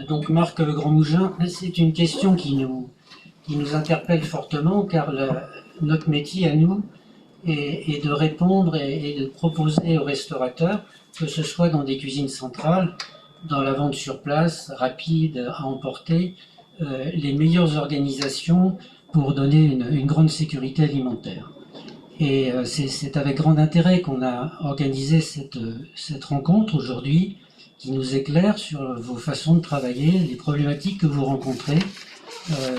Donc Marc Le Grand-Mougin, c'est une question qui nous interpelle fortement car notre métier à nous est de répondre et de proposer aux restaurateurs, que ce soit dans des cuisines centrales, dans la vente sur place, rapide, à emporter, les meilleures organisations pour donner une grande sécurité alimentaire. Et c'est avec grand intérêt qu'on a organisé cette rencontre aujourd'hui, qui nous éclaire sur vos façons de travailler, les problématiques que vous rencontrez,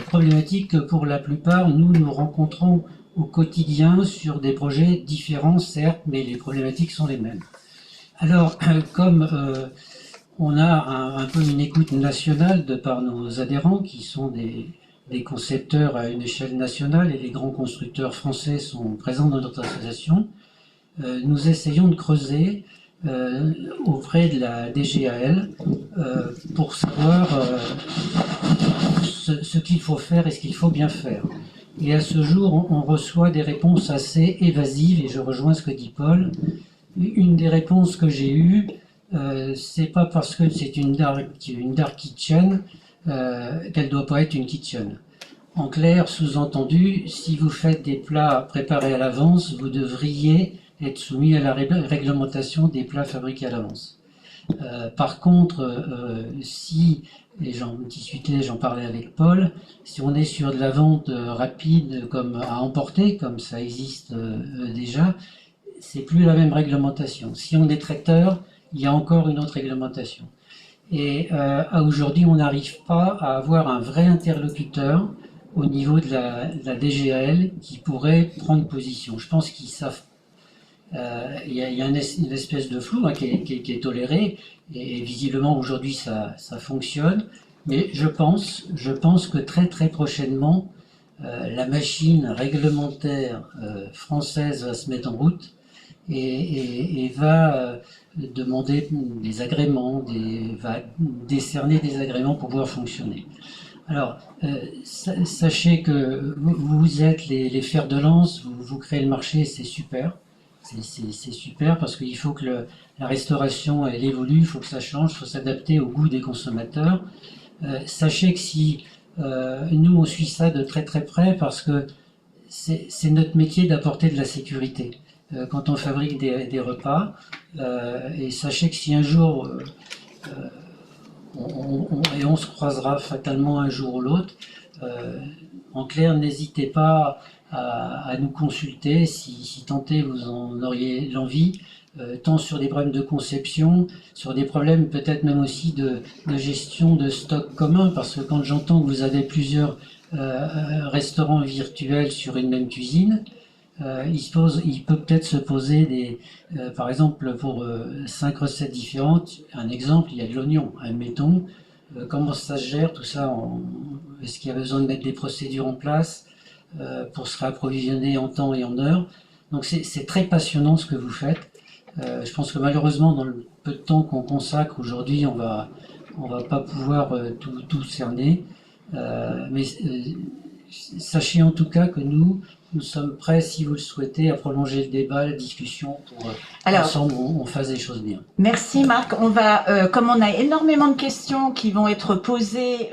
problématiques que pour la plupart nous rencontrons au quotidien sur des projets différents certes, mais les problématiques sont les mêmes. Alors comme on a un peu une écoute nationale de par nos adhérents qui sont des concepteurs à une échelle nationale et les grands constructeurs français sont présents dans notre association, nous essayons de creuser auprès de la DGAL pour savoir ce qu'il faut faire et ce qu'il faut bien faire. Et à ce jour, on reçoit des réponses assez évasives, et je rejoins ce que dit Paul. Une des réponses que j'ai eues, c'est pas parce que c'est une dark kitchen qu'elle ne doit pas être une kitchen. En clair, sous-entendu, si vous faites des plats préparés à l'avance, vous devriez être soumis à la réglementation des plats fabriqués à l'avance. Par contre, si, et j'en discutais, j'en parlais avec Paul, si on est sur de la vente rapide comme à emporter, comme ça existe déjà, c'est plus la même réglementation. Si on est traiteur, il y a encore une autre réglementation. Et aujourd'hui, on n'arrive pas à avoir un vrai interlocuteur au niveau de la DGAL qui pourrait prendre position. Je pense qu'ils savent. Il y a une espèce de flou qui est toléré, et visiblement aujourd'hui ça fonctionne, mais je pense que très prochainement la machine réglementaire française va se mettre en route et va demander des agréments, va décerner des agréments pour pouvoir fonctionner. Alors, sachez que vous êtes les fers de lance, vous créez le marché, c'est super. C'est super parce qu'il faut que la restauration elle évolue, il faut que ça change, il faut s'adapter au goût des consommateurs. Sachez que si nous on suit ça de très près parce que c'est notre métier d'apporter de la sécurité quand on fabrique des repas. Et sachez que si un jour on se croisera fatalement un jour ou l'autre, en clair, n'hésitez pas à nous consulter si tant est vous en auriez l'envie, tant sur des problèmes de conception, sur des problèmes peut-être même aussi de gestion de stock commun, parce que quand j'entends que vous avez plusieurs restaurants virtuels sur une même cuisine, il peut peut-être se poser par exemple pour 5 recettes différentes, un exemple, il y a de l'oignon, admettons, comment ça se gère tout ça, est-ce qu'il y a besoin de mettre des procédures en place pour se réapprovisionner en temps et en heure. Donc c'est très passionnant ce que vous faites. Je pense que malheureusement dans le peu de temps qu'on consacre aujourd'hui, on va pas pouvoir tout cerner. Mais sachez en tout cas que nous sommes prêts, si vous le souhaitez, à prolonger le débat, la discussion pour qu'ensemble on fasse des choses bien. Merci Marc. On va, comme on a énormément de questions qui vont être posées,